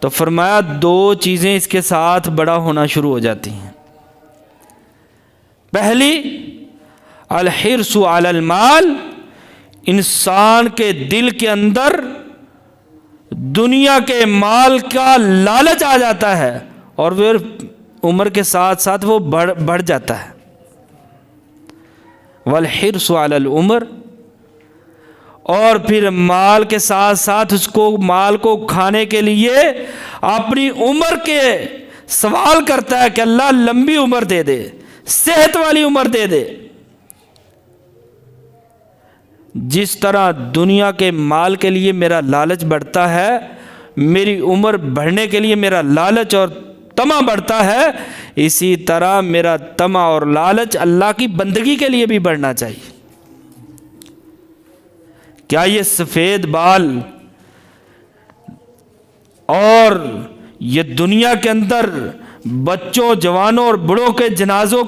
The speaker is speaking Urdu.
تو فرمایا دو چیزیں اس کے ساتھ بڑا ہونا شروع ہو جاتی ہیں. پہلی الحرص علی المال، انسان کے دل کے اندر دنیا کے مال کا لالچ آ جاتا ہے اور پھر عمر کے ساتھ ساتھ وہ بڑھ جاتا ہے. والحرص علی العمر، اور پھر مال کے ساتھ ساتھ اس کو مال کو کھانے کے لیے اپنی عمر کے سوال کرتا ہے کہ اللہ لمبی عمر دے دے، صحت والی عمر دے دے. جس طرح دنیا کے مال کے لیے میرا لالچ بڑھتا ہے، میری عمر بڑھنے کے لیے میرا لالچ اور طمع بڑھتا ہے، اسی طرح میرا طمع اور لالچ اللہ کی بندگی کے لیے بھی بڑھنا چاہیے. کیا یہ سفید بال اور یہ دنیا کے اندر بچوں، جوانوں اور بڑوں کے جنازوں